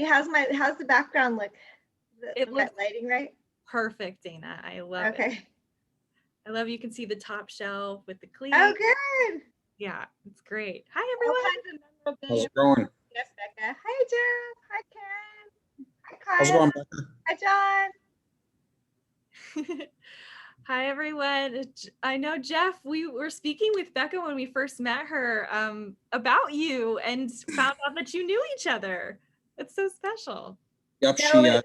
How's the background look? It Am I looks lighting right? perfect, Dana. I love it. Okay. I love you can see the top shelf with the Oh, cleat. good. Yeah, it's great. Hi, All everyone. kinds of How's memorabilia. it going? Yes, Becca. Hi, Jeff. Hi, Karen. Hi, How's it Kyle. going, Becca? Hi, John. Hi, everyone. I know, Jeff, we were speaking with Becca when we first met her about you and found out that you knew each other. It's so special. Yep, No,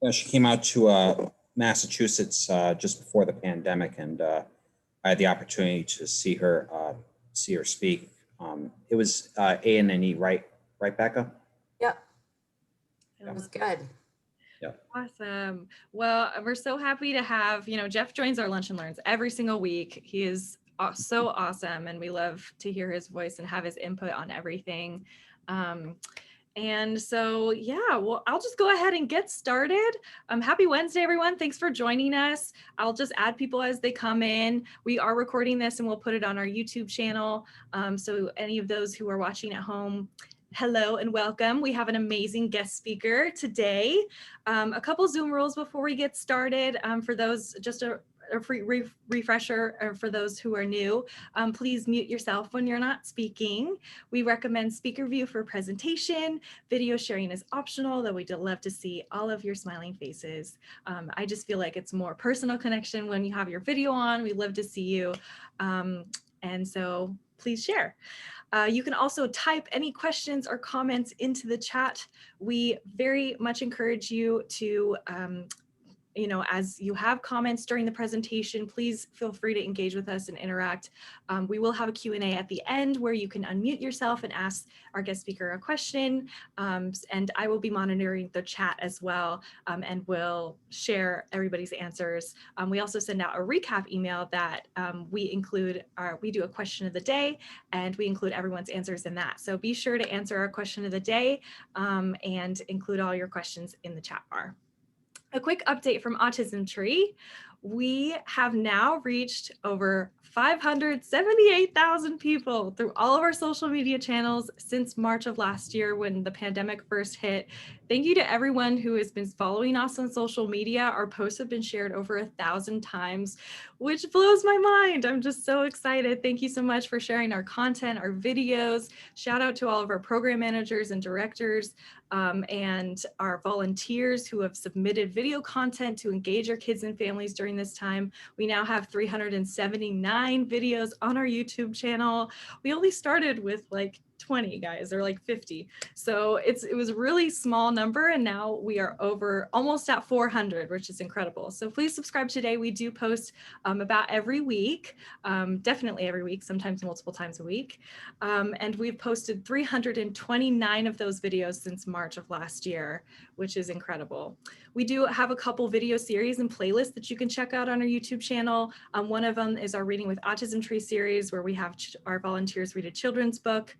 it, she came out to Massachusetts just before the pandemic, and I had the opportunity to see her speak. It was A&E, right, Becca? Yep, Yeah. it was good. Yeah. Awesome. Well, we're so happy to have, Jeff joins our Lunch and Learns every single week. He is so awesome, and we love to hear his voice and have his input on everything. And so, yeah, well, I'll just go ahead and get started. Happy Wednesday, everyone. Thanks for joining us. I'll just add people as they come in. We are recording this and we'll put it on our YouTube channel. So any of those who are watching at home, hello and welcome. We have an amazing guest speaker today. A couple Zoom rules before we get started. For those, just a free refresher for those who are new, please mute yourself when you're not speaking. We recommend speaker view for presentation. Video sharing is optional, though we'd love to see all of your smiling faces. I just feel like it's more personal connection when you have your video on. We love to see you. And so please share. You can also type any questions or comments into the chat. We very much encourage you to as you have comments during the presentation, please feel free to engage with us and interact. We will have a Q&A at the end where you can unmute yourself and ask our guest speaker a question. And I will be monitoring the chat as well, and will share everybody's answers. We also send out a recap email that we do a question of the day, and we include everyone's answers in that. So be sure to answer our question of the day and include all your questions in the chat bar. A quick update from Autism Tree. We have now reached over 578,000 people through all of our social media channels since March of last year when the pandemic first hit. Thank you to everyone who has been following us on social media. Our posts have been shared over 1,000 times, which blows my mind. I'm just so excited. Thank you so much for sharing our content, our videos. Shout out to all of our program managers and directors and our volunteers who have submitted video content to engage our kids and families during this time. We now have 379 videos on our YouTube channel. We only started with like 20 guys, or like 50. So it was a really small number, and now we are over almost at 400, which is incredible. So please subscribe today. We do post about every week, definitely every week, sometimes multiple times a week. And we've posted 329 of those videos since March of last year, which is incredible. We do have a couple video series and playlists that you can check out on our YouTube channel. One of them is our Reading with Autism Tree series, where we have our volunteers read a children's book.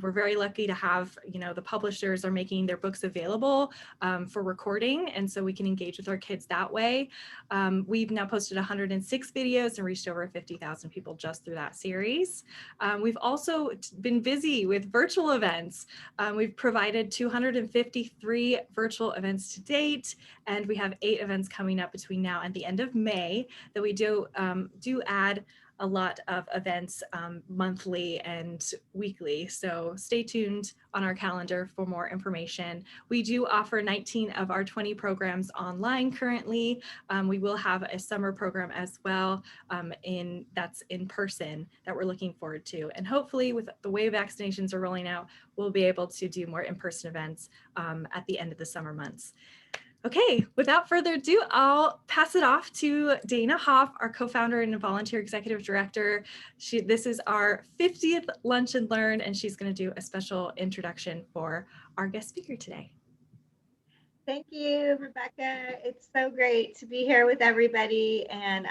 We're very lucky to have, the publishers are making their books available for recording, and so we can engage with our kids that way. We've now posted 106 videos and reached over 50,000 people just through that series. We've also been busy with virtual events. We've provided 253 virtual events to date, and we have 8 events coming up between now and the end of May that we do add a lot of events monthly and weekly. So stay tuned on our calendar for more information. We do offer 19 of our 20 programs online currently. We will have a summer program as well that's in person that we're looking forward to. And hopefully with the way vaccinations are rolling out, we'll be able to do more in-person events at the end of the summer months. Okay, without further ado, I'll pass it off to Dana Hoff, our co-founder and volunteer executive director. This is our 50th Lunch and Learn, and she's going to do a special introduction for our guest speaker today. Thank you, Rebecca. It's so great to be here with everybody. And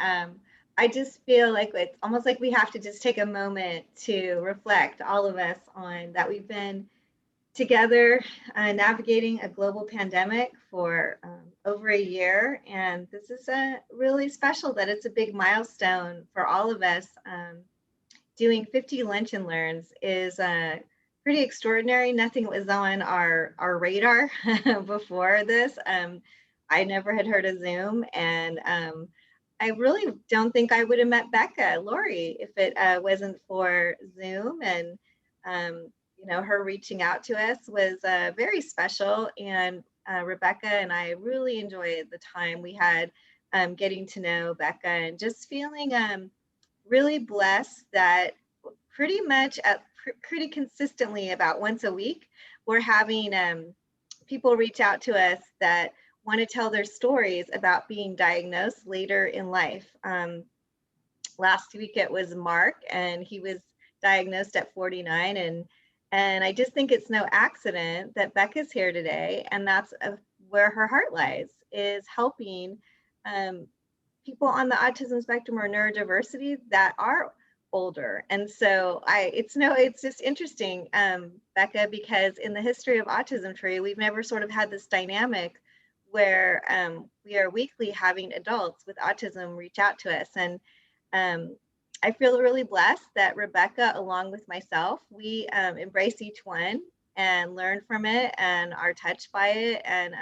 I just feel like it's almost like we have to just take a moment to reflect, all of us, on that we've been together navigating a global pandemic for over a year. And this is really special that it's a big milestone for all of us. Doing 50 Lunch and Learns is pretty extraordinary. Nothing was on our radar before this. I never had heard of Zoom, and I really don't think I would have met Becca, Lory, if it wasn't for Zoom. And you know, her reaching out to us was very special. And Rebecca and I really enjoyed the time we had getting to know Becca, and just feeling really blessed that pretty much pretty consistently about once a week, we're having people reach out to us that want to tell their stories about being diagnosed later in life. Last week it was Mark, and he was diagnosed at 49. And I just think it's no accident that Becca's here today, and that's where her heart lies, is helping um, people on the autism spectrum or neurodiversity that are older. And so it's just interesting, Becca, because in the history of Autism Tree, we've never sort of had this dynamic where we are weekly having adults with autism reach out to us. And I feel really blessed that Rebecca, along with myself, we embrace each one and learn from it and are touched by it, and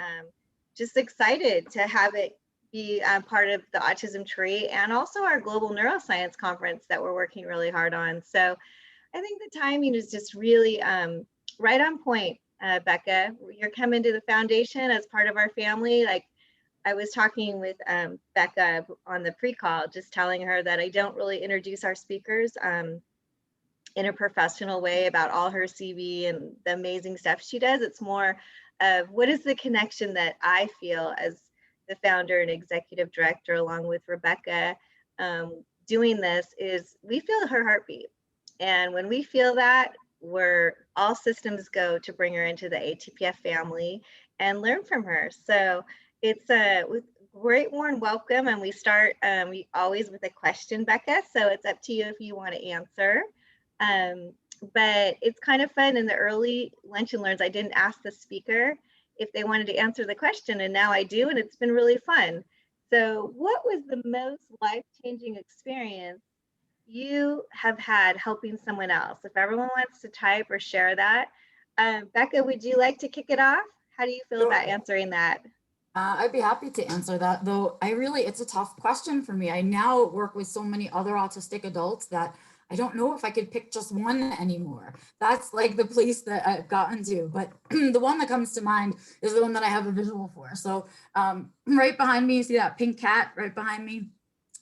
just excited to have it be part of the Autism Tree, and also our global neuroscience conference that we're working really hard on. So I think the timing is just really right on point, Becca. You're coming to the foundation as part of our family. Like, I was talking with Becca on the pre-call, just telling her that I don't really introduce our speakers in a professional way about all her CV and the amazing stuff she does. It's more of what is the connection that I feel as the founder and executive director, along with Rebecca, doing this, is we feel her heartbeat. And when we feel that, we're all systems go to bring her into the ATPF family and learn from her. So it's a great warm welcome. And we start we always with a question, Becca. So it's up to you if you want to answer. But it's kind of fun. In the early lunch and learns, I didn't ask the speaker if they wanted to answer the question, and now I do, and it's been really fun. So what was the most life-changing experience you have had helping someone else? If everyone wants to type or share that. Becca, would you like to kick it off? How do you feel about answering that? I'd be happy to answer that, though it's a tough question for me. I now work with so many other autistic adults that I don't know if I could pick just one anymore. That's like the place that I've gotten to. But the one that comes to mind is the one that I have a visual for. So right behind me, you see that pink cat right behind me?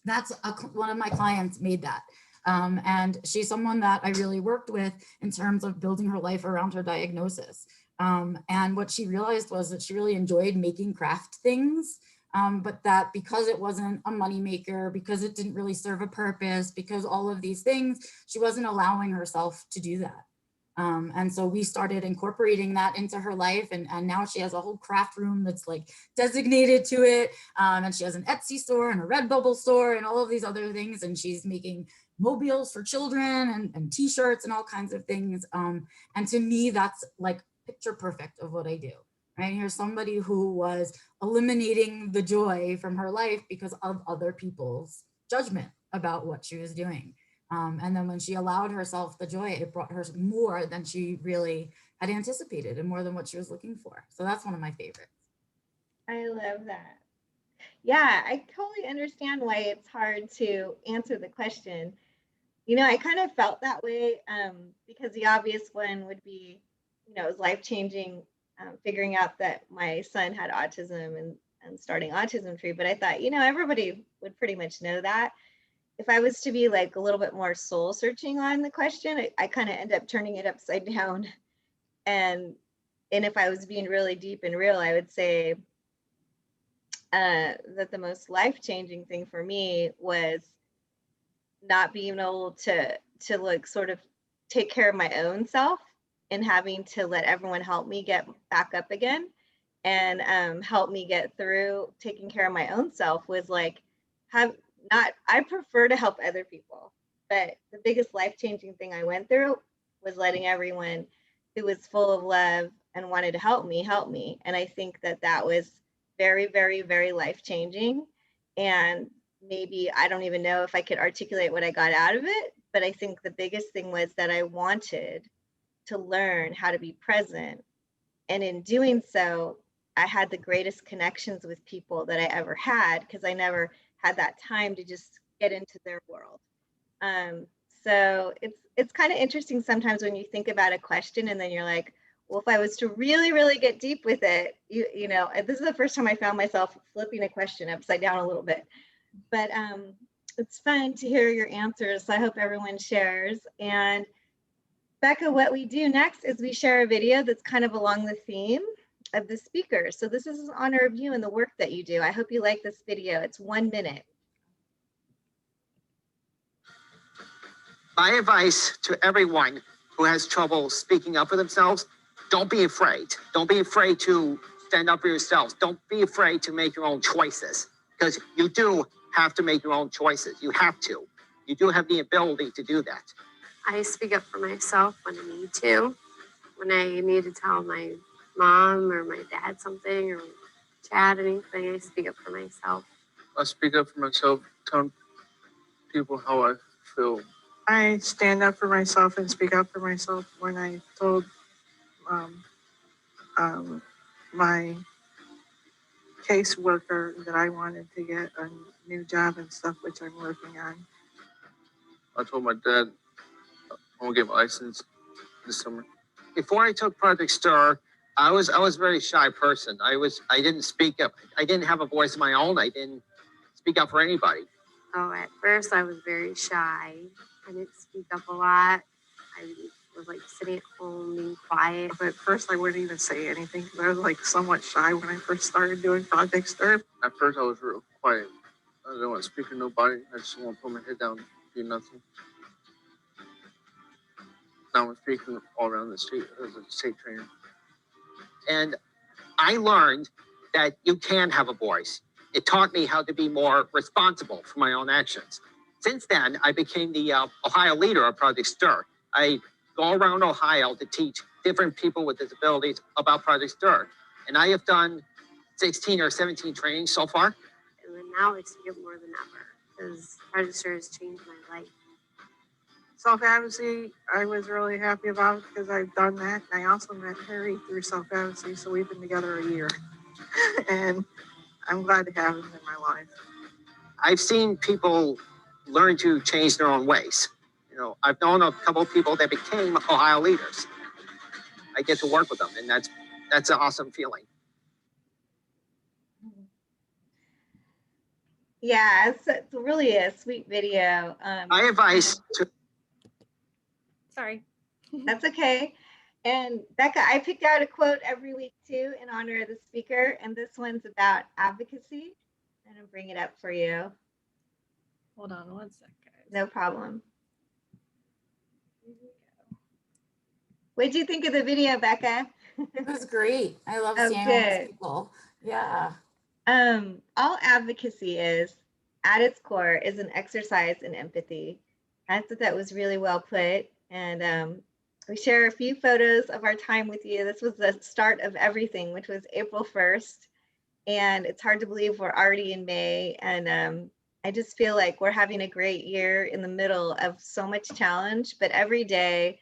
That's one of my clients made that. And she's someone that I really worked with in terms of building her life around her diagnosis. And what she realized was that she really enjoyed making craft things, but that because it wasn't a moneymaker, because it didn't really serve a purpose, because all of these things, she wasn't allowing herself to do that. And so we started incorporating that into her life, and now she has a whole craft room that's like designated to it. And she has an Etsy store and a Redbubble store and all of these other things. And she's making mobiles for children and t-shirts and all kinds of things. And to me, that's like picture perfect of what I do, right? Here's somebody who was eliminating the joy from her life because of other people's judgment about what she was doing. And then when she allowed herself the joy, it brought her more than she really had anticipated and more than what she was looking for. So that's one of my favorites. I love that. Yeah, I totally understand why it's hard to answer the question. You know, I kind of felt that way because the obvious one would be, you know, it was life-changing figuring out that my son had autism and starting Autism Tree. But I thought, you know, everybody would pretty much know that. If I was to be like a little bit more soul searching on the question, I kind of end up turning it upside down. And if I was being really deep and real, I would say that the most life-changing thing for me was not being able to like sort of take care of my own self, and having to let everyone help me get back up again, and help me get through taking care of my own self. Was like, I prefer to help other people, but the biggest life-changing thing I went through was letting everyone who was full of love and wanted to help me. And I think that was very, very, very life-changing. And maybe I don't even know if I could articulate what I got out of it, but I think the biggest thing was that I wanted to learn how to be present. And in doing so, I had the greatest connections with people that I ever had because I never had that time to just get into their world. So it's kind of interesting sometimes when you think about a question and then you're like, well, if I was to really, really get deep with it, you know, this is the first time I found myself flipping a question upside down a little bit. But it's fun to hear your answers. So I hope everyone shares. And Becca, what we do next is we share a video that's kind of along the theme of the speaker. So this is in honor of you and the work that you do. I hope you like this video. It's 1 minute. My advice to everyone who has trouble speaking up for themselves, don't be afraid. Don't be afraid to stand up for yourselves. Don't be afraid to make your own choices, because you do have to make your own choices. You have to. You do have the ability to do that. I speak up for myself when I need to. When I need to tell my mom or my dad something or Chad anything, I speak up for myself. I speak up for myself, tell people how I feel. I stand up for myself and speak up for myself when I told my caseworker that I wanted to get a new job and stuff, which I'm working on. I told my dad I want to get my license this summer. Before I took Project Stir, I was a very shy person. I didn't speak up. I didn't have a voice of my own. I didn't speak up for anybody. Oh, at first I was very shy. I didn't speak up a lot. I was like sitting at home being quiet. But at first I wouldn't even say anything because I was like somewhat shy when I first started doing Project Stir. At first I was real quiet. I didn't want to speak to nobody. I just want to put my head down and do nothing. Now I'm speaking all around the state as a state trainer. And I learned that you can have a voice. It taught me how to be more responsible for my own actions. Since then, I became the Ohio leader of Project Stir. I go around Ohio to teach different people with disabilities about Project Stir. And I have done 16 or 17 trainings so far. And then now I speak up more than ever because Project Stir has changed my life. Self-advocacy, I was really happy about because I've done that. And I also met Harry through self-advocacy, so we've been together a year. And I'm glad to have him in my life. I've seen people learn to change their own ways. You know, I've known a couple of people that became Ohio leaders. I get to work with them, and that's an awesome feeling. Yeah, it's really a sweet video. My advice to Sorry. That's okay. And Becca, I picked out a quote every week too in honor of the speaker, and this one's about advocacy. I'm gonna bring it up for you. Hold on 1 sec, guys. No problem. What did you think of the video, Becca? It was great. I love Oh, seeing all those good. people. Yeah. All advocacy is, at its core, is an exercise in empathy. I thought that was really well put. And we share a few photos of our time with you. This was the start of everything, which was April 1st. And it's hard to believe we're already in May. And I just feel like we're having a great year in the middle of so much challenge. But every day,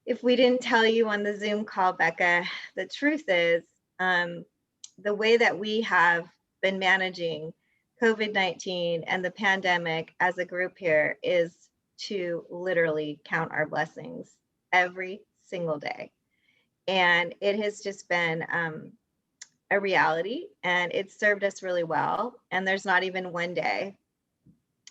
if we didn't tell you on the Zoom call, Becca, the truth is the way that we have been managing COVID-19 and the pandemic as a group here is to literally count our blessings every single day. And it has just been a reality, and it's served us really well. And there's not even one day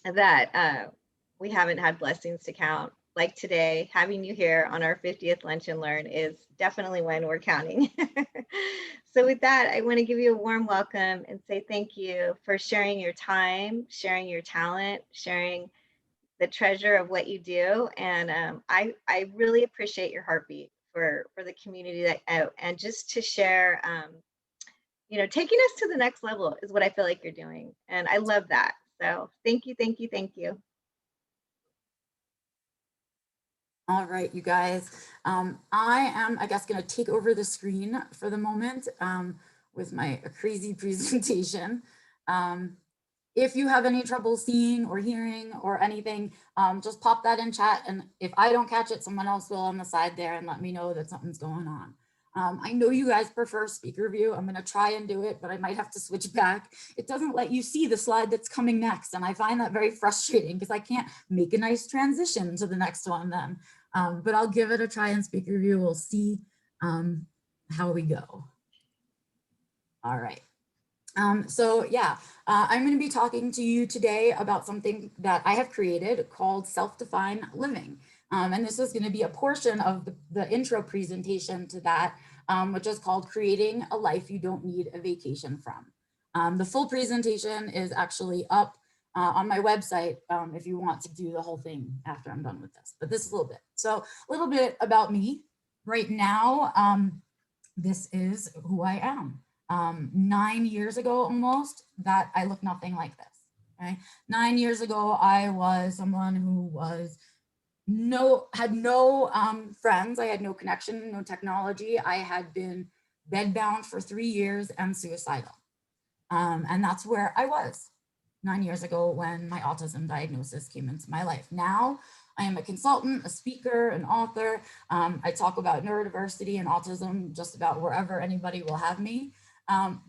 that we haven't had blessings to count. Like today, having you here on our 50th Lunch and Learn is definitely one we're counting. So with that, I want to give you a warm welcome and say thank you for sharing your time, sharing your talent, sharing the treasure of what you do. And I really appreciate your heartbeat for the community that and just to share, you know, taking us to the next level is what I feel like you're doing. And I love that. So thank you, thank you, thank you. All right, you guys. I am, I guess, going to take over the screen for the moment with my crazy presentation. if you have any trouble seeing or hearing or anything, just pop that in chat. And if I don't catch it, someone else will on the side there and let me know that something's going on. I know you guys prefer speaker view. I'm gonna try and do it, but I might have to switch back. It doesn't let you see the slide that's coming next. And I find that very frustrating because I can't make a nice transition to the next one then. But I'll give it a try in speaker view. We'll see how we go. All right. So yeah, I'm going to be talking to you today about something that I have created called self-defined living. And this is going to be a portion of the intro presentation to that, which is called Creating a Life You Don't Need a Vacation From. The full presentation is actually up on my website if you want to do the whole thing after I'm done with this, but this is a little bit. So a little bit about me right now. This is who I am. 9 years ago almost, that I look nothing like this. Right? 9 years ago, I was someone who was had no friends. I had no connection, no technology. I had been bedbound for 3 years and suicidal. And that's where I was 9 years ago when my autism diagnosis came into my life. Now, I am a consultant, a speaker, an author. I talk about neurodiversity and autism just about wherever anybody will have me.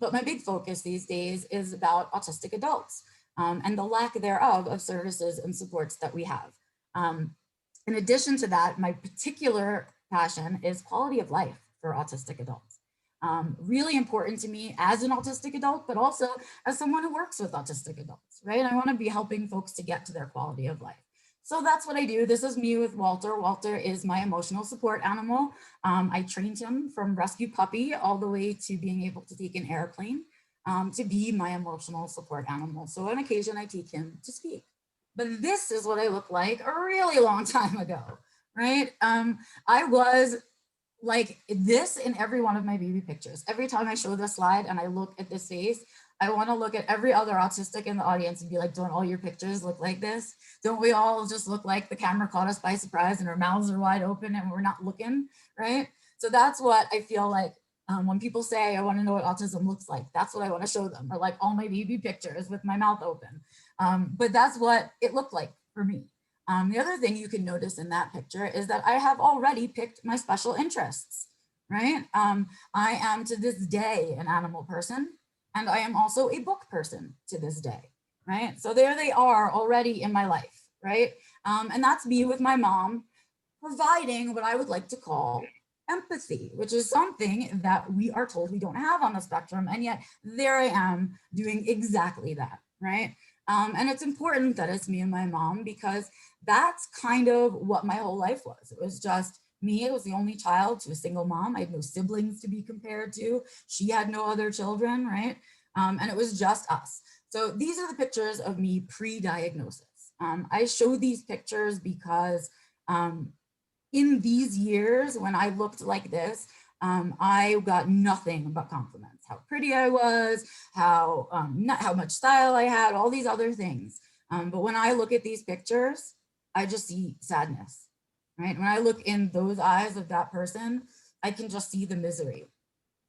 But my big focus these days is about autistic adults and the lack thereof of services and supports that we have. In addition to that, my particular passion is quality of life for autistic adults. Really important to me as an autistic adult, but also as someone who works with autistic adults, right? I want to be helping folks to get to their quality of life. So that's what I do. This is me with Walter. Walter is my emotional support animal. I trained him from rescue puppy all the way to being able to take an airplane to be my emotional support animal. So on occasion, I teach him to speak. But this is what I look like a really long time ago, right? I was like this in every one of my baby pictures. Every time I show this slide and I look at this face, I want to look at every other autistic in the audience and be like, don't all your pictures look like this? Don't we all just look like the camera caught us by surprise and our mouths are wide open and we're not looking, right? So that's what I feel like when people say, I want to know what autism looks like, that's what I want to show them, or like all my baby pictures with my mouth open. But that's what it looked like for me. The other thing you can notice in that picture is that I have already picked my special interests, right? I am to this day an animal person. And I am also a book person to this day, right? So there they are already in my life, right? And that's me with my mom providing what I would like to call empathy, which is something that we are told we don't have on the spectrum. And yet there I am doing exactly that, right? And it's important that it's me and my mom because that's kind of what my whole life was. It was just me. I was the only child to a single mom. I had no siblings to be compared to. She had no other children, right? And it was just us. So these are the pictures of me pre-diagnosis. I show these pictures because in these years when I looked like this, I got nothing but compliments. How pretty I was, how much style I had, all these other things. But when I look at these pictures, I just see sadness. Right? When I look in those eyes of that person, I can just see the misery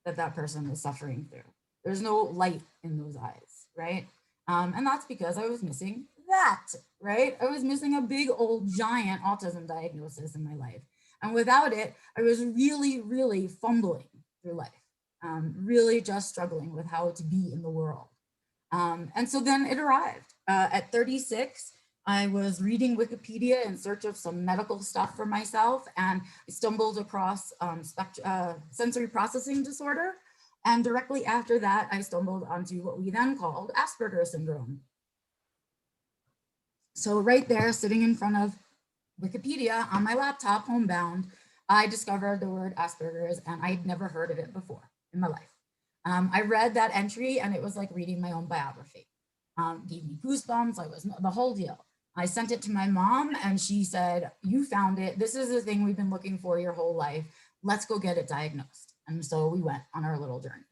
that that person is suffering through. There's no light in those eyes, right? And that's because I was missing that, right? I was missing a big old giant autism diagnosis in my life. And without it, I was really, really fumbling through life, really just struggling with how to be in the world. And so then it arrived. At 36, I was reading Wikipedia in search of some medical stuff for myself, and I stumbled across sensory processing disorder. And directly after that, I stumbled onto what we then called Asperger Syndrome. So right there, sitting in front of Wikipedia on my laptop, homebound, I discovered the word Asperger's, and I'd never heard of it before in my life. I read that entry, and it was like reading my own biography. Gave me goosebumps. I was the whole deal. I sent it to my mom and she said, you found it. This is the thing we've been looking for your whole life. Let's go get it diagnosed. And so we went on our little journey.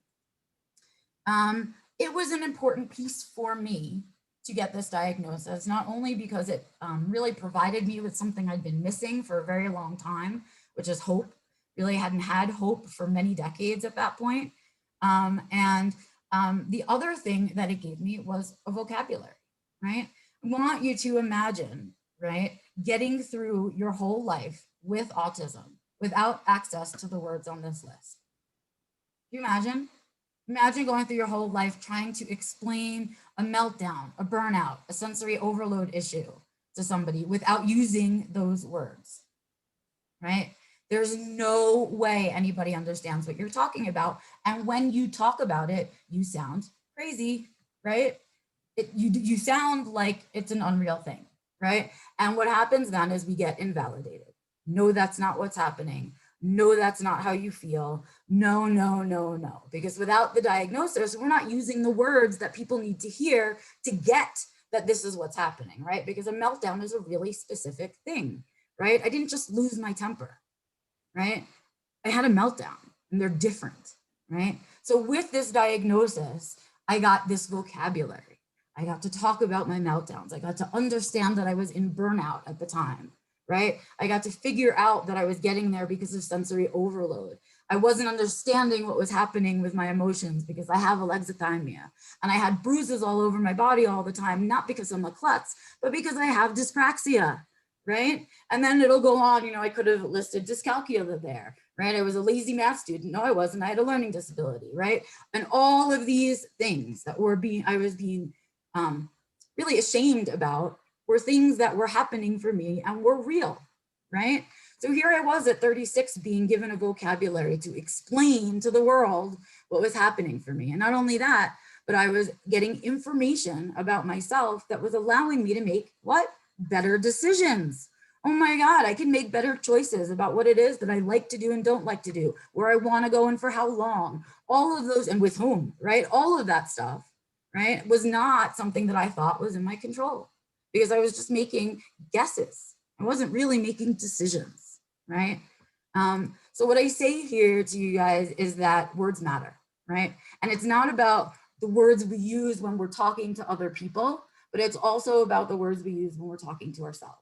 It was an important piece for me to get this diagnosis, not only because it really provided me with something I'd been missing for a very long time, which is hope. Really hadn't had hope for many decades at that point. The other thing that it gave me was a vocabulary. right? I want you to imagine, right, getting through your whole life with autism without access to the words on this list. Can you imagine? Imagine going through your whole life trying to explain a meltdown, a burnout, a sensory overload issue to somebody without using those words, right? There's no way anybody understands what you're talking about. And when you talk about it, you sound crazy, right? You sound like it's an unreal thing, right? And what happens then is we get invalidated. No, that's not what's happening. No, that's not how you feel. No, no, no, no. Because without the diagnosis, we're not using the words that people need to hear to get that this is what's happening, right? Because a meltdown is a really specific thing, right? I didn't just lose my temper, right? I had a meltdown and they're different, right? So with this diagnosis, I got this vocabulary. I got to talk about my meltdowns. I got to understand that I was in burnout at the time, right? I got to figure out that I was getting there because of sensory overload. I wasn't understanding what was happening with my emotions because I have alexithymia and I had bruises all over my body all the time, not because I'm a klutz, but because I have dyspraxia, right? And then it'll go on, you know, I could have listed dyscalculia there, right? I was a lazy math student. No, I wasn't. I had a learning disability, right? And all of these things that I was being really ashamed about were things that were happening for me and were real, right? So here I was at 36 being given a vocabulary to explain to the world what was happening for me. And not only that, but I was getting information about myself that was allowing me to make what? Better decisions. Oh my God, I can make better choices about what it is that I like to do and don't like to do, where I want to go and for how long, all of those, and with whom, right? All of that stuff, right, was not something that I thought was in my control because I was just making guesses. I wasn't really making decisions, right? So what I say here to you guys is that words matter, right? And it's not about the words we use when we're talking to other people, but it's also about the words we use when we're talking to ourselves.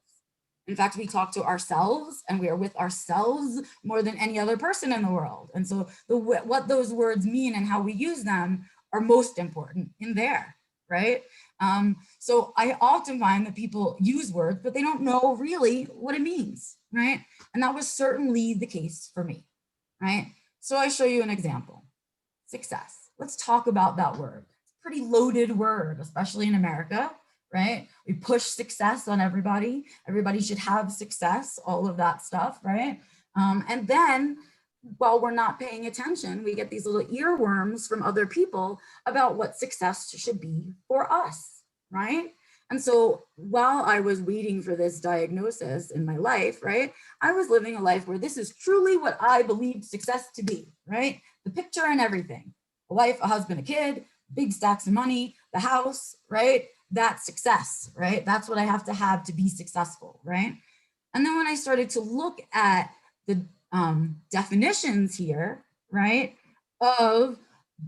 In fact, we talk to ourselves and we are with ourselves more than any other person in the world. And so what those words mean and how we use them are most important in there, right? So I often find that people use words, but they don't know really what it means, right? And that was certainly the case for me, right? So I show you an example. Success. Let's talk about that word. It's a pretty loaded word, especially in America, right? We push success on everybody. Everybody should have success, all of that stuff, right? And then while we're not paying attention, we get these little earworms from other people about what success should be for us, right? And so while I was waiting for this diagnosis in my life, right, I was living a life where this is truly what I believed success to be, right? The picture and everything. A wife, a husband, a kid, big stacks of money, the house, right? That's success, right? That's what I have to be successful, right? And then when I started to look at the definitions here, right, of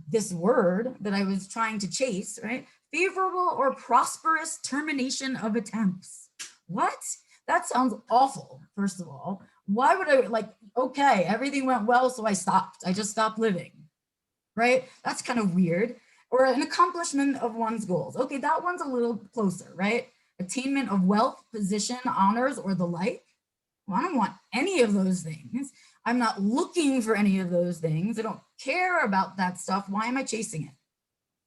this word that I was trying to chase, right? Favorable or prosperous termination of attempts. What? That sounds awful, first of all. Why would I, like, okay, everything went well, so I stopped. I just stopped living, right? That's kind of weird. Or an accomplishment of one's goals. Okay, that one's a little closer, right? Attainment of wealth, position, honors, or the like. Well, I don't want any of those things. I'm not looking for any of those things. I don't care about that stuff. Why am I chasing it?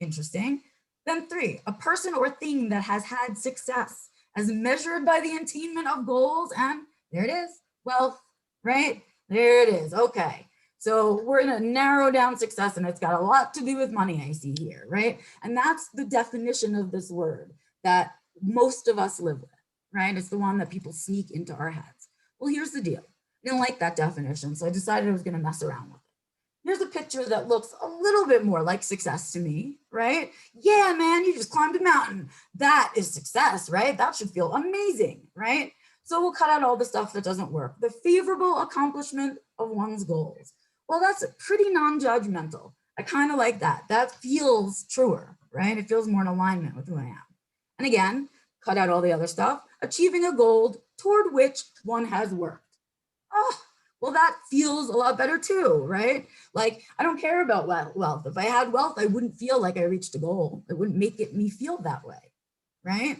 Interesting. Then 3, a person or thing that has had success as measured by the attainment of goals, and there it is, wealth, right? There it is, okay. So we're gonna narrow down success and it's got a lot to do with money, I see here, right? And that's the definition of this word that most of us live with, right? It's the one that people sneak into our heads. Well, here's the deal. I didn't like that definition, so I decided I was gonna mess around with it. Here's a picture that looks a little bit more like success to me, right? Yeah, man, you just climbed a mountain. That is success, right? That should feel amazing, right? So we'll cut out all the stuff that doesn't work. The favorable accomplishment of one's goals. Well, that's pretty non-judgmental. I kind of like that. That feels truer, right? It feels more in alignment with who I am. And again, cut out all the other stuff. Achieving a goal toward which one has worked. Oh, well, that feels a lot better too, right? Like, I don't care about wealth. If I had wealth, I wouldn't feel like I reached a goal. It wouldn't make me feel that way, right?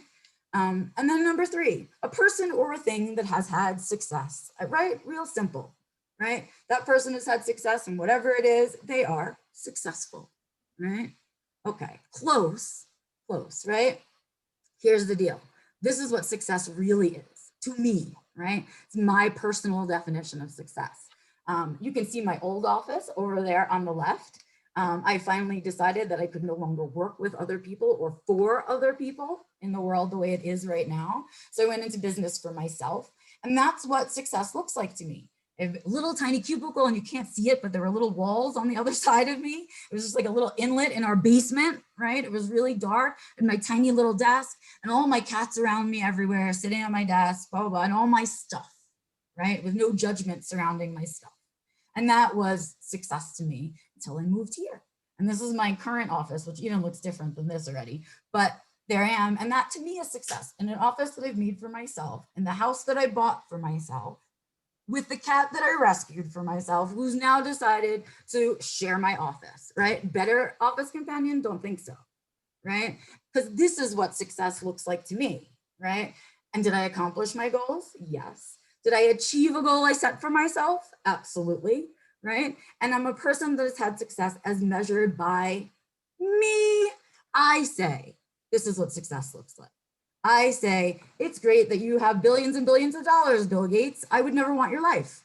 And then number 3, a person or a thing that has had success, right? Real simple, right? That person has had success and whatever it is, they are successful, right? Okay, close, right? Here's the deal. This is what success really is to me, right? It's my personal definition of success. You can see my old office over there on the left. I finally decided that I could no longer work with other people or for other people in the world the way it is right now. So I went into business for myself. And that's what success looks like to me. A little tiny cubicle, and you can't see it, but there were little walls on the other side of me. It was just like a little inlet in our basement, right? It was really dark, and my tiny little desk, and all my cats around me everywhere, sitting on my desk, blah, blah, blah, and all my stuff, right? With no judgment surrounding my stuff. And that was success to me until I moved here. And this is my current office, which even looks different than this already, but there I am. And that to me is success, in an office that I've made for myself, in the house that I bought for myself, with the cat that I rescued for myself, who's now decided to share my office, right? Better office companion? Don't think so, right? Because this is what success looks like to me, right? And did I accomplish my goals? Yes. Did I achieve a goal I set for myself? Absolutely, right? And I'm a person that has had success as measured by me. I say, this is what success looks like. I say, it's great that you have billions and billions of dollars, Bill Gates. I would never want your life,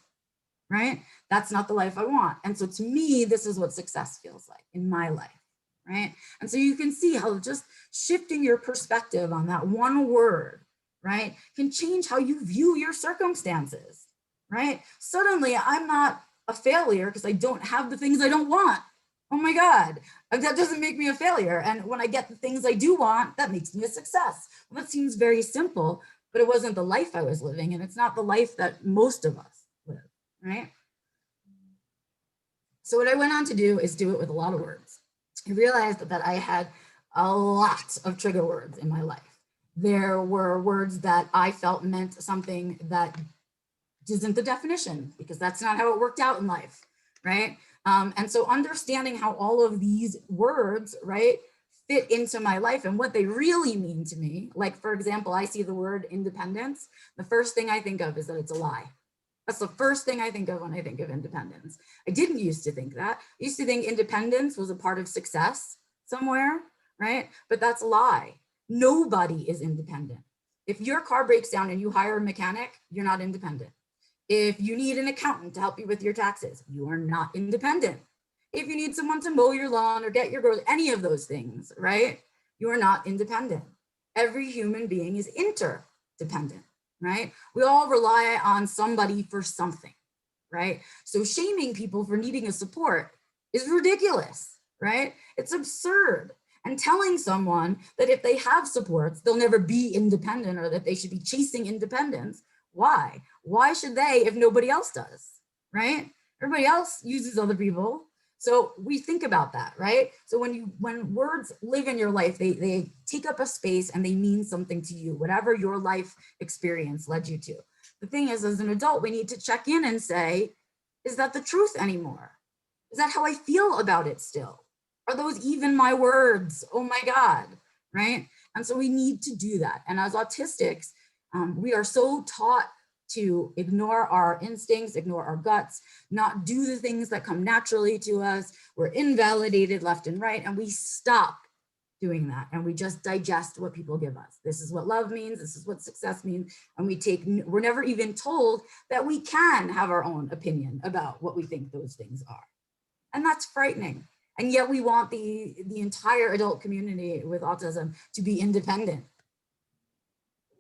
right? That's not the life I want. And so to me, this is what success feels like in my life, right? And so you can see how just shifting your perspective on that one word, right, can change how you view your circumstances, right? Suddenly, I'm not a failure because I don't have the things I don't want. Oh my God, that doesn't make me a failure. And when I get the things I do want, that makes me a success. Well, that seems very simple, but it wasn't the life I was living, and it's not the life that most of us live, right? So what I went on to do is do it with a lot of words. I realized that I had a lot of trigger words in my life. There were words that I felt meant something that isn't the definition, because that's not how it worked out in life, right? And so understanding how all of these words, right, fit into my life and what they really mean to me. Like, for example, I see the word independence. The first thing I think of is that it's a lie. That's the first thing I think of when I think of independence. I didn't used to think that. I used to think independence was a part of success somewhere, right? But that's a lie. Nobody is independent. If your car breaks down and you hire a mechanic, you're not independent. If you need an accountant to help you with your taxes, you are not independent. If you need someone to mow your lawn or get your groceries, any of those things, right? You are not independent. Every human being is interdependent, right? We all rely on somebody for something, right? So shaming people for needing a support is ridiculous, right? It's absurd. And telling someone that if they have supports, they'll never be independent, or that they should be chasing independence. Why? Why should they if nobody else does, right? Everybody else uses other people. So we think about that, right? So when words live in your life, they take up a space and they mean something to you, whatever your life experience led you to. The thing is, as an adult, we need to check in and say, is that the truth anymore? Is that how I feel about it still? Are those even my words? Oh my God, right? And so we need to do that. And as autistics, we are so taught to ignore our instincts, ignore our guts, not do the things that come naturally to us. We're invalidated left and right, and we stop doing that, and we just digest what people give us. This is what love means, this is what success means, and we're never even told that we can have our own opinion about what we think those things are. And that's frightening. And yet we want the entire adult community with autism to be independent.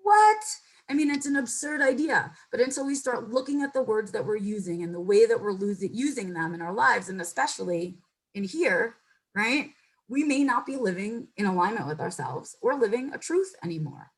What? I mean, it's an absurd idea, but until we start looking at the words that we're using and the way that we're using them in our lives, and especially in here, right, we may not be living in alignment with ourselves or living a truth anymore,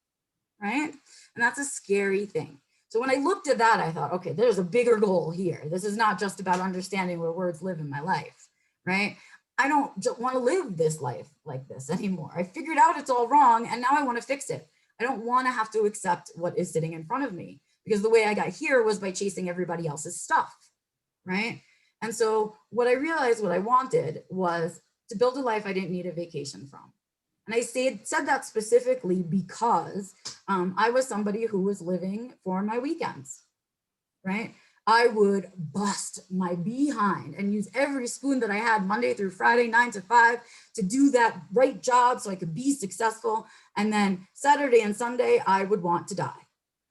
right? And that's a scary thing. So when I looked at that, I thought, okay, there's a bigger goal here. This is not just about understanding where words live in my life, right? I don't want to live this life like this anymore. I figured out it's all wrong, and now I want to fix it. I don't want to have to accept what is sitting in front of me, because the way I got here was by chasing everybody else's stuff, right? And so what I realized what I wanted was to build a life I didn't need a vacation from. And I said that specifically because I was somebody who was living for my weekends, right? I would bust my behind and use every spoon that I had Monday through Friday, 9 to 5, to do that right job so I could be successful. And then Saturday and Sunday, I would want to die.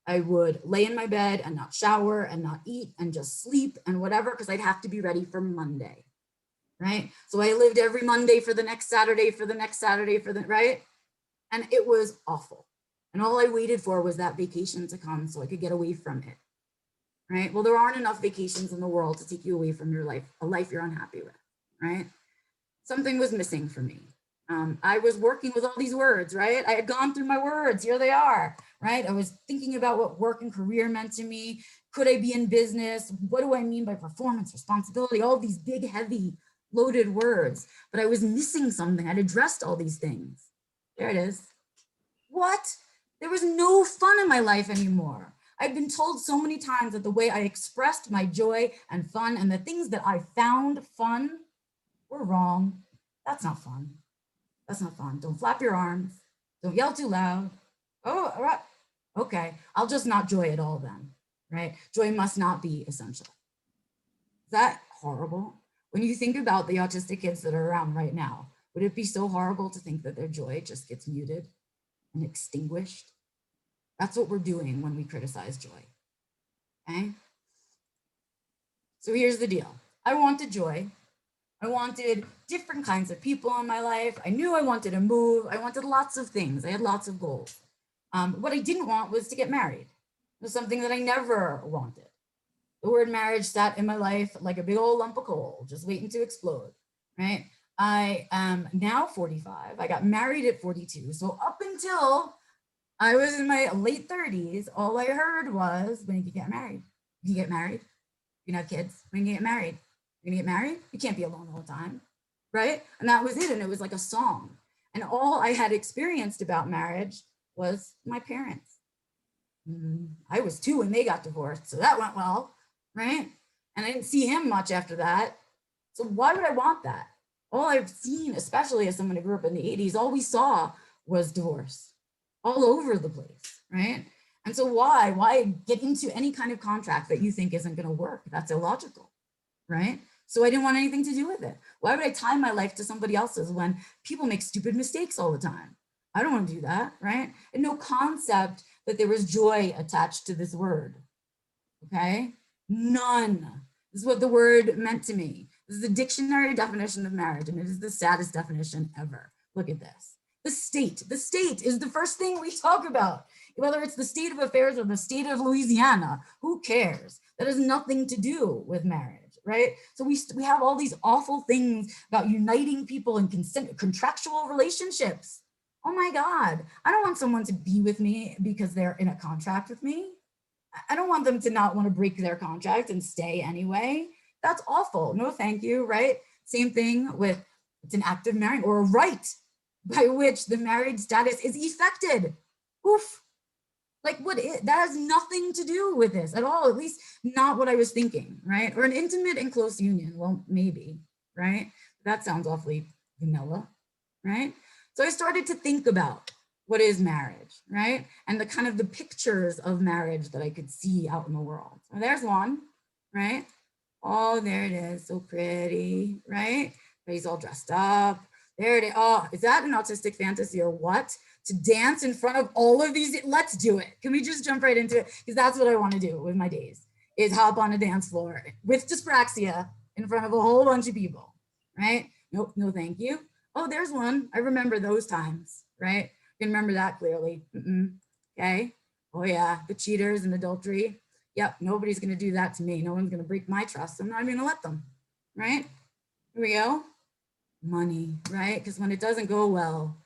I would lay in my bed and not shower and not eat and just sleep and whatever, because I'd have to be ready for Monday, right? So I lived every Monday for the next Saturday, for the next Saturday, right? And it was awful. And all I waited for was that vacation to come so I could get away from it. Right? Well, there aren't enough vacations in the world to take you away from your life, a life you're unhappy with, right? Something was missing for me. I was working with all these words, right? I had gone through my words, here they are, right? I was thinking about what work and career meant to me. Could I be in business? What do I mean by performance, responsibility? All these big, heavy, loaded words, but I was missing something. I'd addressed all these things. There it is. What? There was no fun in my life anymore. I've been told so many times that the way I expressed my joy and fun and the things that I found fun were wrong. That's not fun. That's not fun. Don't flap your arms. Don't yell too loud. Oh, all right. Okay. I'll just not joy at all then, right? Joy must not be essential. Is that horrible? When you think about the autistic kids that are around right now, would it be so horrible to think that their joy just gets muted and extinguished? That's what we're doing when we criticize joy, okay? So here's the deal. I wanted joy. I wanted different kinds of people in my life. I knew I wanted to move. I wanted lots of things. I had lots of goals. What I didn't want was to get married. It was something that I never wanted. The word marriage sat in my life like a big old lump of coal, just waiting to explode, right? I am now 45. I got married at 42. So up until I was in my late 30s, all I heard was, when you can get married. You can get married. You can have kids. When you get married. You're gonna get married? You can't be alone all the time, right? And that was it. And it was like a song. And all I had experienced about marriage was my parents. I was 2 when they got divorced, so that went well, right? And I didn't see him much after that. So why would I want that? All I've seen, especially as someone who grew up in the 80s, all we saw was divorce all over the place, right? And so why get into any kind of contract that you think isn't going to work? That's illogical, right? So I didn't want anything to do with it. Why would I tie my life to somebody else's when people make stupid mistakes all the time? I don't want to do that, right? And no concept that there was joy attached to this word, okay? None. This is what the word meant to me. This is the dictionary definition of marriage, and it is the saddest definition ever. Look at this. The state is the first thing we talk about. Whether it's the state of affairs or the state of Louisiana, who cares? That has nothing to do with marriage, right? So we have all these awful things about uniting people in contractual relationships. Oh my God, I don't want someone to be with me because they're in a contract with me. I don't want them to not want to break their contract and stay anyway. That's awful. No, thank you, right? Same thing with, it's an act of marrying or a right by which the marriage status is effected. Oof. Like that has nothing to do with this at all, at least not what I was thinking, right? Or an intimate and close union, well, maybe, right? That sounds awfully vanilla, right? So I started to think about what is marriage, right? And the kind of the pictures of marriage that I could see out in the world. So there's one, right? Oh, there it is, so pretty, right? Everybody's all dressed up. There it is. Oh, is that an autistic fantasy or what? To dance in front of all of these? Let's do it. Can we just jump right into it? Because that's what I want to do with my days, is hop on a dance floor with dyspraxia in front of a whole bunch of people, right? Nope, no thank you. Oh, there's one. I remember those times, right? I can remember that clearly. Okay. Oh yeah, the cheaters and adultery. Yep, nobody's going to do that to me. No one's going to break my trust. I'm not even going to let them, right? Here we go. Money, right? Because when it doesn't go well,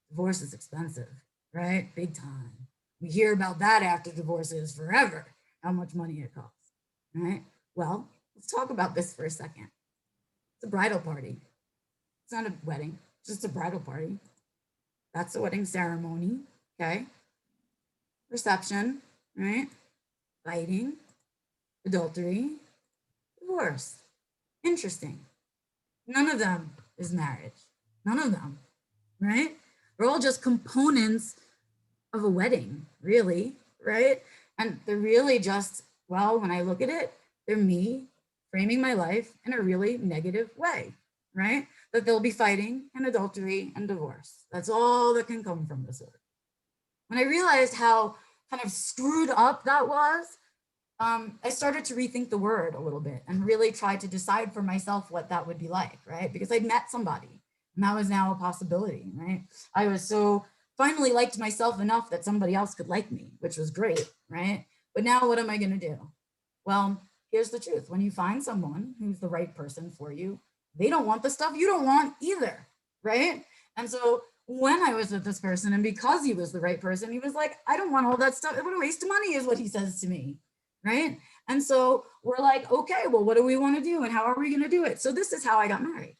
divorce is expensive, right? Big time. We hear about that after divorces forever, how much money it costs, right? Well, let's talk about this for a second. It's a bridal party. It's not a wedding, it's just a bridal party. That's the wedding ceremony, okay? Reception, right? Fighting, adultery, divorce. Interesting. None of them is marriage. None of them, right? We're all just components of a wedding, really, right? And they're really just, well, when I look at it, they're me framing my life in a really negative way, right? That they'll be fighting and adultery and divorce. That's all that can come from this work. When I realized how kind of screwed up that was, I started to rethink the word a little bit and really try to decide for myself what that would be like, right? Because I'd met somebody and that was now a possibility, right? I was so finally liked myself enough that somebody else could like me, which was great, right? But now what am I going to do? Well, here's the truth. When you find someone who's the right person for you, they don't want the stuff you don't want either, right? And so when I was with this person, and because he was the right person, he was like, I don't want all that stuff. What a waste of money is what he says to me, right? And so we're like, okay, well, what do we want to do? And how are we going to do it? So this is how I got married.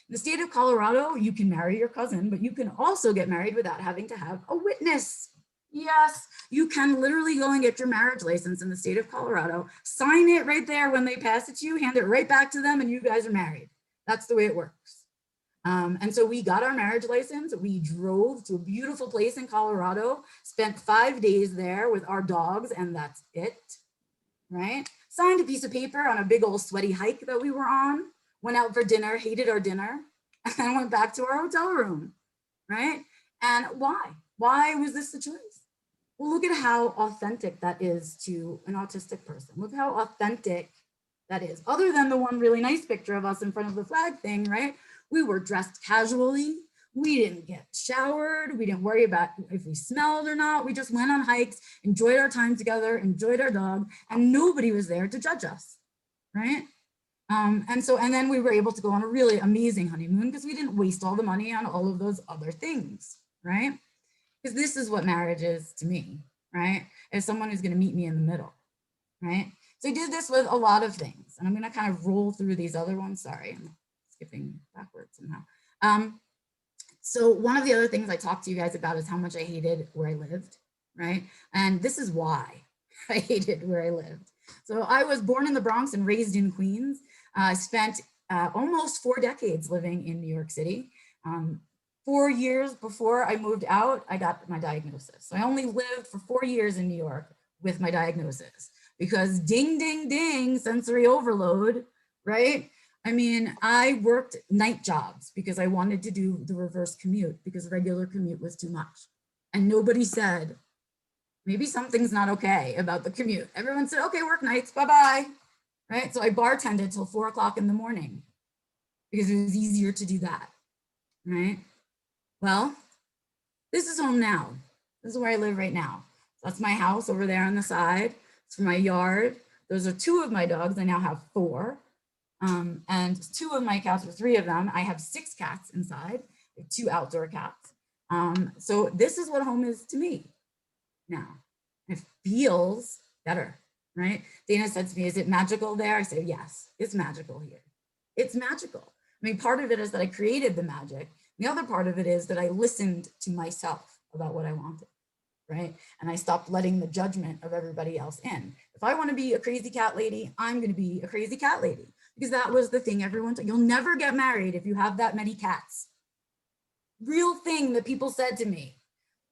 In the state of Colorado, you can marry your cousin, but you can also get married without having to have a witness. Yes, you can literally go and get your marriage license in the state of Colorado, sign it right there when they pass it to you, hand it right back to them, and you guys are married. That's the way it works. And so we got our marriage license. We drove to a beautiful place in Colorado, spent 5 days there with our dogs, and that's it, right? Signed a piece of paper on a big old sweaty hike that we were on, went out for dinner, hated our dinner, and then went back to our hotel room, right? And why? Why was this the choice? Well, look at how authentic that is to an autistic person. Look how authentic that is. Other than the one really nice picture of us in front of the flag thing, right? We were dressed casually. We didn't get showered. We didn't worry about if we smelled or not. We just went on hikes, enjoyed our time together, enjoyed our dog, and nobody was there to judge us, right? And then we were able to go on a really amazing honeymoon because we didn't waste all the money on all of those other things, right? Because this is what marriage is to me, right? As someone who's going to meet me in the middle, right? So I did this with a lot of things, and I'm going to kind of roll through these other ones. Sorry, I'm skipping backwards somehow. So one of the other things I talked to you guys about is how much I hated where I lived, right? And this is why I hated where I lived. So I was born in the Bronx and raised in Queens. I spent almost 4 decades living in New York City. 4 years before I moved out, I got my diagnosis. So I only lived for 4 years in New York with my diagnosis because ding, ding, ding, sensory overload, right? I mean, I worked night jobs because I wanted to do the reverse commute because regular commute was too much. And nobody said, maybe something's not okay about the commute. Everyone said, okay, work nights, bye-bye, right? So I bartended till 4 o'clock in the morning because it was easier to do that, right? Well, this is home now. This is where I live right now. That's my house over there on the side. It's my yard. Those are 2 of my dogs. I now have 4. And 2 of my cats, or 3 of them. I have 6 cats inside, 2 outdoor cats. So this is what home is to me now. It feels better, right? Dana said to me, is it magical there? I said, yes, it's magical here. It's magical. I mean, part of it is that I created the magic. The other part of it is that I listened to myself about what I wanted, right? And I stopped letting the judgment of everybody else in. If I want to be a crazy cat lady, I'm going to be a crazy cat lady because that was the thing everyone said. You'll never get married if you have that many cats. Real thing that people said to me.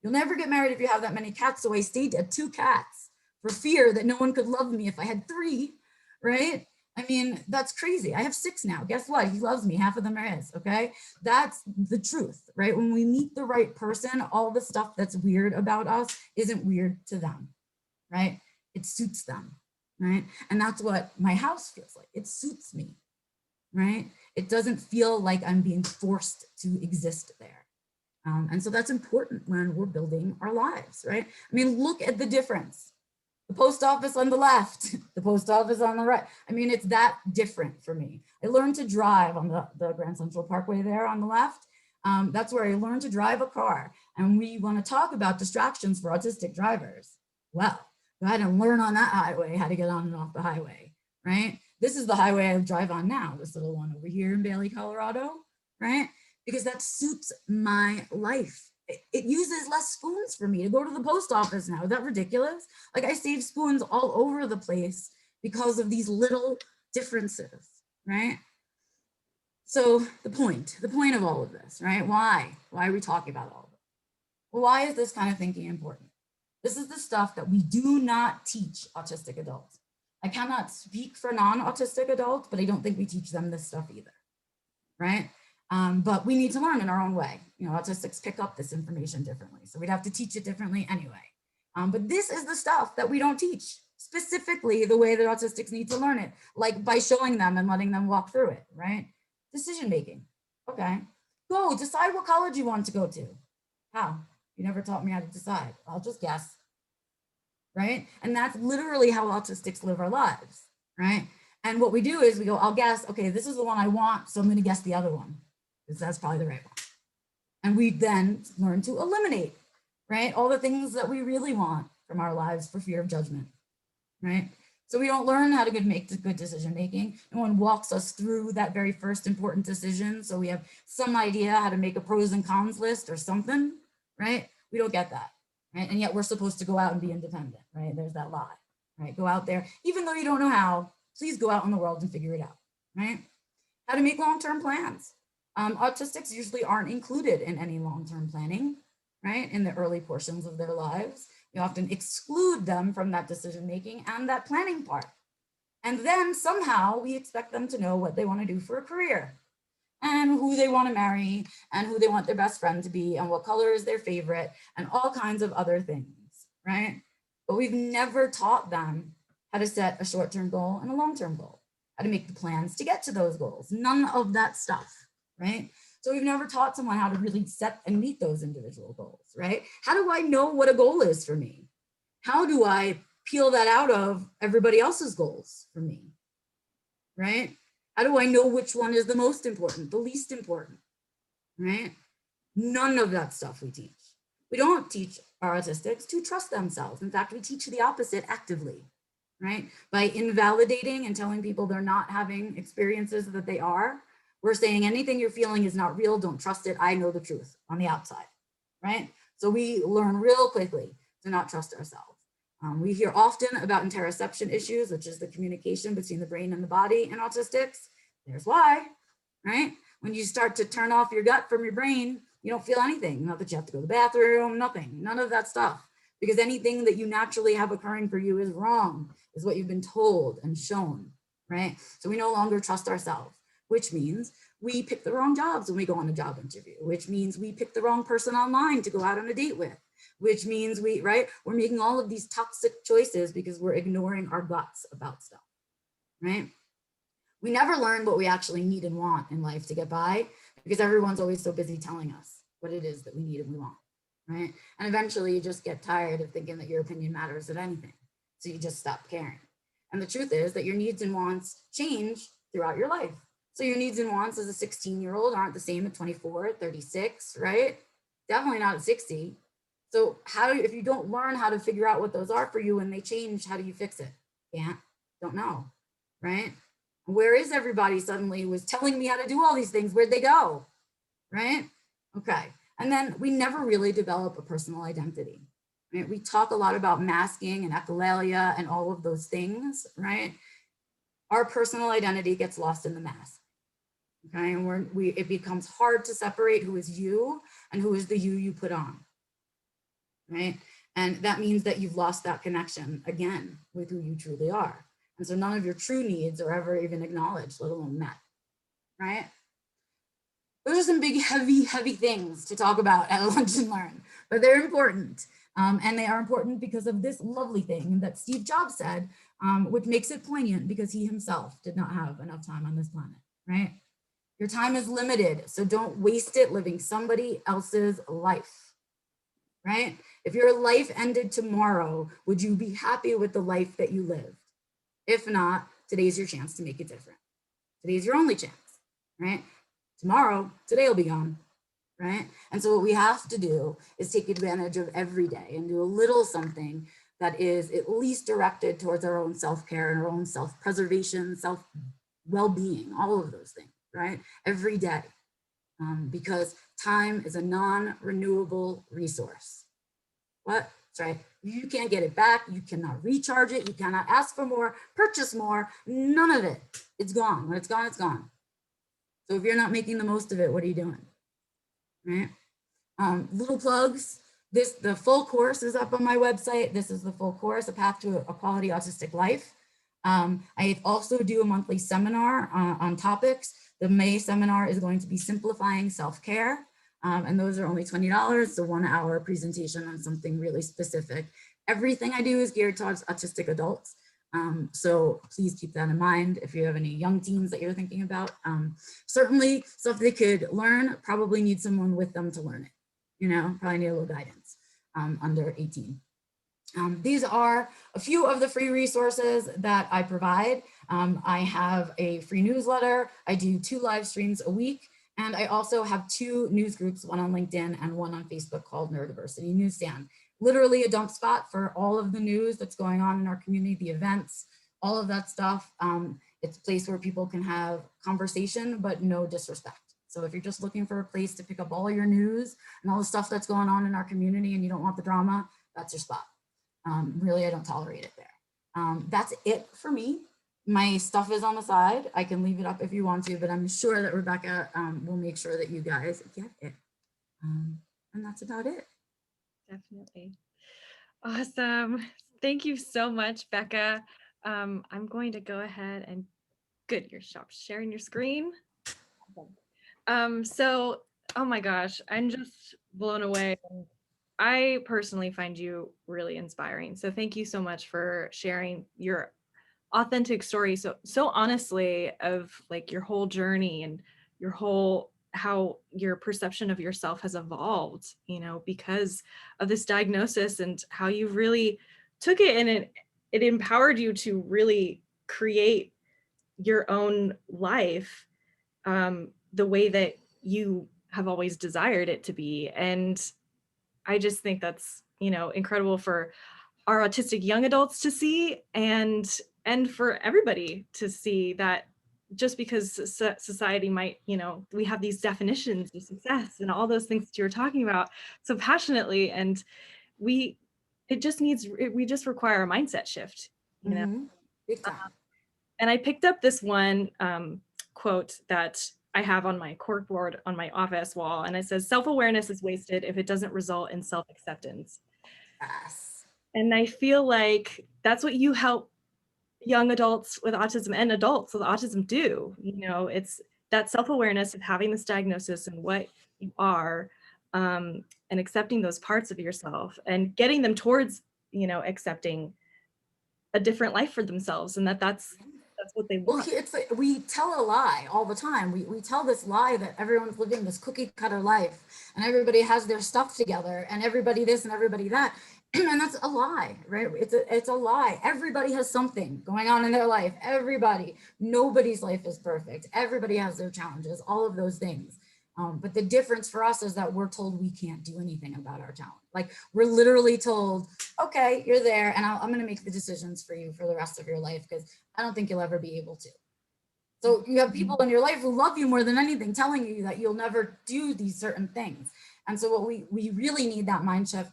You'll never get married if you have that many cats. So I stayed at 2 cats for fear that no one could love me if I had 3, right? I mean, that's crazy. I have 6 now. Guess what? He loves me. Half of them are his, okay? That's the truth, right? When we meet the right person, all the stuff that's weird about us isn't weird to them, right? It suits them, right? And that's what my house feels like. It suits me, right? It doesn't feel like I'm being forced to exist there. And so that's important when we're building our lives, right? I mean, look at the difference. The post office on the left, the post office on the right. I mean, it's that different for me. I learned to drive on the Grand Central Parkway there on the left. That's where I learned to drive a car. And we want to talk about distractions for autistic drivers. Well, go ahead and learn on that highway how to get on and off the highway, right? This is the highway I drive on now, this little one over here in Bailey, Colorado, right? Because that suits my life. It uses less spoons for me to go to the post office now. Is that ridiculous? Like I save spoons all over the place because of these little differences, right? So the point of all of this, right? Why are we talking about all of it? Well, why is this kind of thinking important? This is the stuff that we do not teach autistic adults. I cannot speak for non-autistic adults, but I don't think we teach them this stuff either, right? But we need to learn in our own way. You know, autistics pick up this information differently, so we'd have to teach it differently anyway. But this is the stuff that we don't teach, specifically the way that autistics need to learn it, like by showing them and letting them walk through it, right? Decision making. Okay, go decide what college you want to go to. How? You never taught me how to decide. I'll just guess, right? And that's literally how autistics live our lives, right? And what we do is we go, I'll guess, okay, this is the one I want, so I'm going to guess the other one, because that's probably the right one. And we then learn to eliminate, right, all the things that we really want from our lives for fear of judgment, right? So we don't learn how to make good decision making. No one walks us through that very first important decision, so we have some idea how to make a pros and cons list or something, right? We don't get that, right? And yet we're supposed to go out and be independent, right? There's that lie, right? Go out there, even though you don't know how, please go out in the world and figure it out, right? How to make long-term plans. Autistics usually aren't included in any long-term planning, right? In the early portions of their lives. We often exclude them from that decision-making and that planning part. And then somehow we expect them to know what they want to do for a career and who they want to marry and who they want their best friend to be and what color is their favorite and all kinds of other things, right? But we've never taught them how to set a short-term goal and a long-term goal, how to make the plans to get to those goals, none of that stuff, right? So we've never taught someone how to really set and meet those individual goals, right? How do I know what a goal is for me? How do I peel that out of everybody else's goals for me, right? How do I know which one is the most important, the least important, right? None of that stuff we teach. We don't teach our autistics to trust themselves. In fact, we teach the opposite actively, right? By invalidating and telling people they're not having experiences that they are, we're saying anything you're feeling is not real, don't trust it, I know the truth on the outside, right? So we learn real quickly to not trust ourselves. We hear often about interoception issues, which is the communication between the brain and the body in autistics. There's why, right? When you start to turn off your gut from your brain, you don't feel anything. Not that you have to go to the bathroom, nothing, none of that stuff. Because anything that you naturally have occurring for you is wrong, is what you've been told and shown, right? So we no longer trust ourselves, which means we pick the wrong jobs when we go on a job interview, which means we pick the wrong person online to go out on a date with, which means we're making all of these toxic choices because we're ignoring our guts about stuff, right? We never learn what we actually need and want in life to get by because everyone's always so busy telling us what it is that we need and we want, right? And eventually you just get tired of thinking that your opinion matters at anything. So you just stop caring. And the truth is that your needs and wants change throughout your life. So your needs and wants as a 16-year-old aren't the same at 24, 36, right? Definitely not at 60. So if you don't learn how to figure out what those are for you when they change, how do you fix it? Can't, don't know, right? Where is everybody suddenly who was telling me how to do all these things? Where'd they go, right? Okay, and then we never really develop a personal identity, right? We talk a lot about masking and echolalia and all of those things, right? Our personal identity gets lost in the mask, okay? And it becomes hard to separate who is you and who is the you put on, right? And that means that you've lost that connection again with who you truly are. And so none of your true needs are ever even acknowledged, let alone met, right? Those are some big, heavy things to talk about at Lunch and Learn, but they're important. And they are important because of this lovely thing that Steve Jobs said, which makes it poignant because he himself did not have enough time on this planet, right? Your time is limited, so don't waste it living somebody else's life, right? If your life ended tomorrow, would you be happy with the life that you lived? If not, today's your chance to make it different. Today's your only chance, right? Tomorrow, today will be gone, right? And so what we have to do is take advantage of every day and do a little something that is at least directed towards our own self-care and our own self-preservation, self-well-being, all of those things, right? Every day, because time is a non-renewable resource. What? That's right. You can't get it back. You cannot recharge it. You cannot ask for more, purchase more, none of it. It's gone. When it's gone, it's gone. So if you're not making the most of it, what are you doing? Right? Little plugs. The full course is up on my website. This is the full course, A Path to a Quality Autistic Life. I also do a monthly seminar on topics. The May seminar is going to be simplifying self-care. And those are only $20. It's a 1-hour presentation on something really specific. Everything I do is geared towards autistic adults. So please keep that in mind if you have any young teens that you're thinking about. Certainly stuff they could learn, probably need someone with them to learn it. You know, probably need a little guidance under 18. These are a few of the free resources that I provide. I have a free newsletter. I do 2 live streams a week. And I also have 2 news groups, one on LinkedIn and one on Facebook called Neurodiversity Newsstand. Literally a dump spot for all of the news that's going on in our community, the events, all of that stuff. It's a place where people can have conversation, but no disrespect. So if you're just looking for a place to pick up all your news and all the stuff that's going on in our community and you don't want the drama, that's your spot. Really, I don't tolerate it there. That's it for me. My stuff is on the side. I can leave it up if you want to, but I'm sure that Rebecca will make sure that you guys get it. And that's about it. Definitely. Awesome. Thank you so much, Becca. I'm going to go ahead and good, you're sharing your screen. So, oh my gosh, I'm just blown away. I personally find you really inspiring. So thank you so much for sharing your authentic story so honestly of like your whole journey and your whole how your perception of yourself has evolved, you know, because of this diagnosis and how you really took it and it empowered you to really create your own life the way that you have always desired it to be. And I just think that's, you know, incredible for our autistic young adults to see and for everybody to see that just because society might, you know, we have these definitions of success and all those things that you were talking about so passionately, and we just require a mindset shift, you know. Big time. And I picked up this one quote that I have on my corkboard on my office wall, and it says, "Self-awareness is wasted if it doesn't result in self-acceptance." Yes. And I feel like that's what you help young adults with autism and adults with autism do. You know, it's that self-awareness of having this diagnosis and what you are, and accepting those parts of yourself and getting them towards, you know, accepting a different life for themselves, and that's what they want. Well, it's like we tell a lie all the time. We tell this lie that everyone's living this cookie cutter life and everybody has their stuff together and everybody this and everybody that. And that's a lie, right? It's a lie. Everybody has something going on in their life. Everybody, nobody's life is perfect. Everybody has their challenges, all of those things. But the difference for us is that we're told we can't do anything about our talent. Like we're literally told, okay, you're there and I'm going to make the decisions for you for the rest of your life because I don't think you'll ever be able to. So you have people in your life who love you more than anything, telling you that you'll never do these certain things. And so what we really need that mindset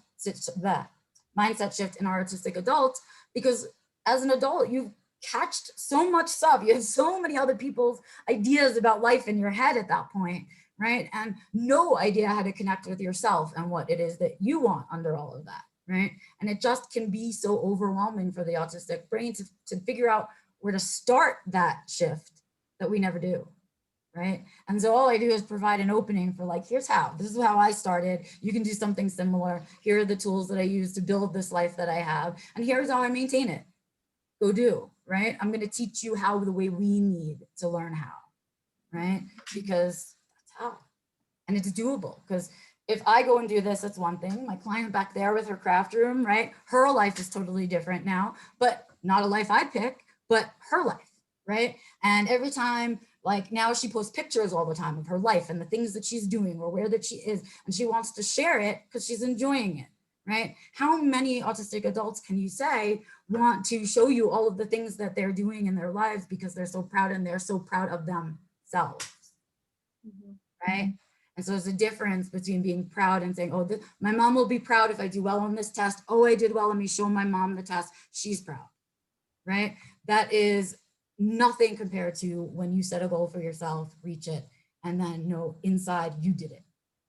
shift in our autistic adults, because as an adult, you've catched so much stuff. You have so many other people's ideas about life in your head at that point, right? And no idea how to connect with yourself and what it is that you want under all of that, right? And it just can be so overwhelming for the autistic brain to figure out where to start that shift that we never do, right? And so all I do is provide an opening for like, here's how, this is how I started. You can do something similar. Here are the tools that I use to build this life that I have. And here's how I maintain it. Go do, right? I'm going to teach you how the way we need to learn how, right? Because that's how, and it's doable. Because if I go and do this, that's one thing. My client back there with her craft room, right? Her life is totally different now, but not a life I'd pick, but her life, right? And every time, like now she posts pictures all the time of her life and the things that she's doing or where that she is, and she wants to share it because she's enjoying it, right? How many autistic adults can you say want to show you all of the things that they're doing in their lives because they're so proud and they're so proud of themselves, right? And so there's a difference between being proud and saying, oh, my mom will be proud if I do well on this test. Oh, I did well. Let me show my mom the test. She's proud, right? That is nothing compared to when you set a goal for yourself, reach it, and then know inside you did it,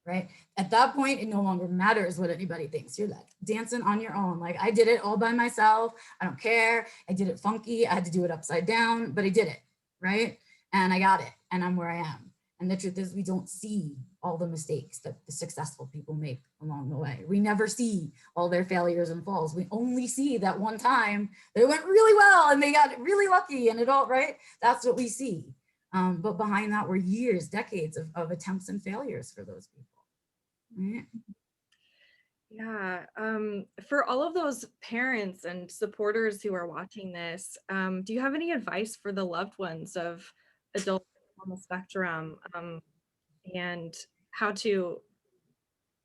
right? At that point, it no longer matters what anybody thinks. You're like dancing on your own. Like, I did it all by myself. I don't care. I did it funky. I had to do it upside down, but I did it, right? And I got it, and I'm where I am. And the truth is, we don't see all the mistakes that the successful people make along the way. We never see all their failures and falls. We only see that one time that it went really well and they got really lucky and it all, right? That's what we see. But behind that were years, decades of attempts and failures for those people. Right? Yeah, for all of those parents and supporters who are watching this, do you have any advice for the loved ones of adults on the spectrum, and how to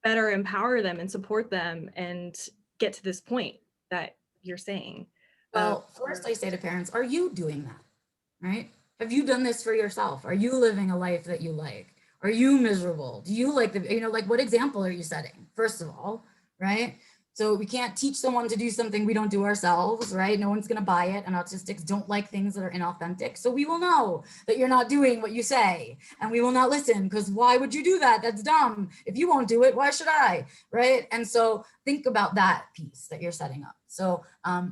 better empower them and support them and get to this point that you're saying? Well, first I say to parents, are you doing that, right? Have you done this for yourself? Are you living a life that you like? Are you miserable? Do you like like what example are you setting? First of all, right? So we can't teach someone to do something we don't do ourselves, right? No one's going to buy it. And autistics don't like things that are inauthentic. So we will know that you're not doing what you say, and we will not listen, because why would you do that? That's dumb. If you won't do it, why should I? Right? And so think about that piece that you're setting up. So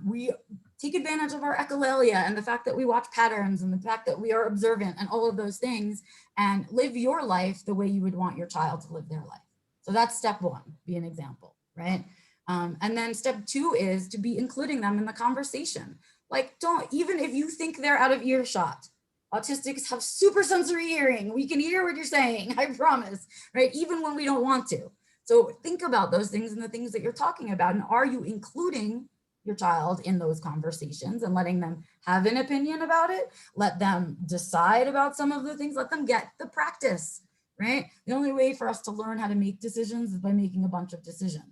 we take advantage of our echolalia and the fact that we watch patterns and the fact that we are observant and all of those things, and live your life the way you would want your child to live their life. So that's step one, be an example, right? And then step two is to be including them in the conversation. Like, even if you think they're out of earshot, autistics have super sensory hearing. We can hear what you're saying, I promise, right? Even when we don't want to. So think about those things and the things that you're talking about. And are you including your child in those conversations and letting them have an opinion about it? Let them decide about some of the things, let them get the practice, right? The only way for us to learn how to make decisions is by making a bunch of decisions.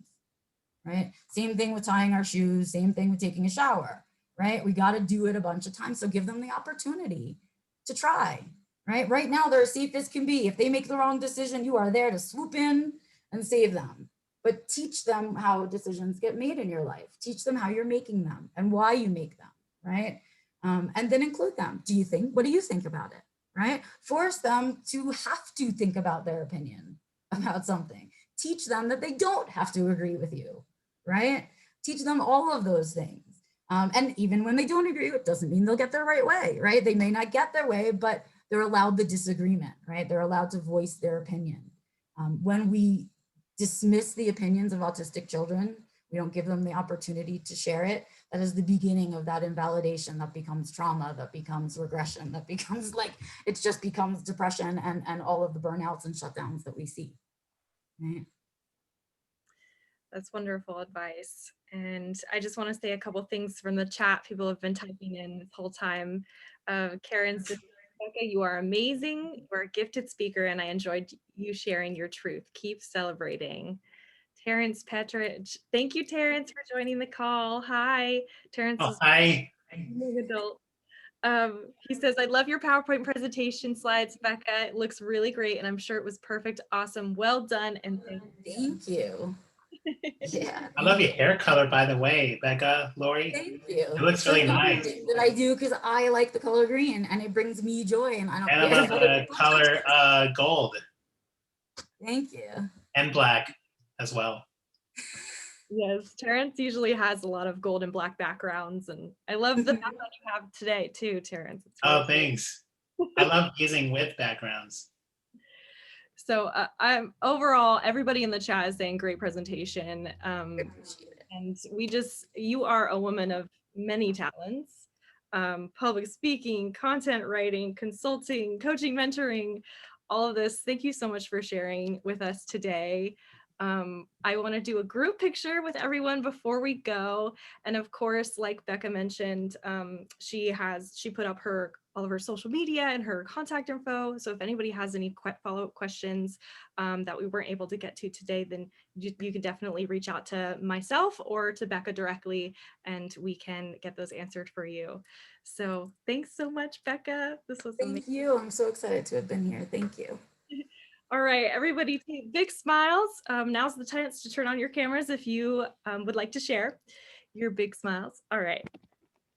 Right? Same thing with tying our shoes, same thing with taking a shower, right? We got to do it a bunch of times. So give them the opportunity to try, right? Right now, they're as safe as can be. If they make the wrong decision, you are there to swoop in and save them. But teach them how decisions get made in your life. Teach them how you're making them and why you make them, right? And then include them. What do you think about it, right? Force them to have to think about their opinion about something. Teach them that they don't have to agree with you, right? Teach them all of those things. And even when they don't agree, it doesn't mean they'll get their right way, right? They may not get their way, but they're allowed the disagreement, right? They're allowed to voice their opinion. When we dismiss the opinions of autistic children, we don't give them the opportunity to share it. That is the beginning of that invalidation that becomes trauma, that becomes regression, that becomes it just becomes depression and all of the burnouts and shutdowns that we see. Right? That's wonderful advice. And I just want to say a couple things from the chat. People have been typing in this whole time. Karen says, Becca, you are amazing. You are a gifted speaker, and I enjoyed you sharing your truth. Keep celebrating. Terrence Petridge. Thank you, Terrence, for joining the call. Hi. Terrence is Hi. an adult. He says, I love your PowerPoint presentation slides, Becca. It looks really great, and I'm sure it was perfect. Awesome. Well done. And thank you. Yeah. I love your hair color, by the way, Becca, Lory. Thank you. It looks really nice. That I do because I like the color green and it brings me joy, and I don't And I care love about the color gold. Thank you. And black as well. Yes, Terrence usually has a lot of gold and black backgrounds, and I love the background you have today too, Terrence. It's really thanks. I love using with backgrounds. So I'm overall, everybody in the chat is saying great presentation. And you are a woman of many talents, public speaking, content writing, consulting, coaching, mentoring, all of this. Thank you so much for sharing with us today. I want to do a group picture with everyone before we go. And of course, like Becca mentioned, she put up all of her social media and her contact info. So if anybody has any follow-up questions that we weren't able to get to today, then you can definitely reach out to myself or to Becca directly, and we can get those answered for you. So thanks so much, Becca. This was amazing. Thank you. I'm so excited to have been here. Thank you. All right, everybody take big smiles. Now's the chance to turn on your cameras if you would like to share your big smiles. All right,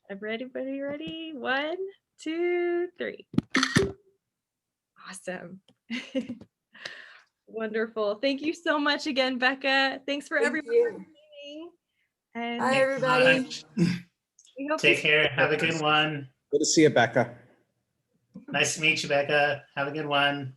everybody ready? 1, 2, 3. Awesome. Wonderful. Thank you so much again, Becca. Thanks for Thank everyone you. for listening. And Bye, Thanks so everybody. much. we hope Take to care. Have a good one. Good to see you, Becca. Nice to meet you, Becca. Have a good one.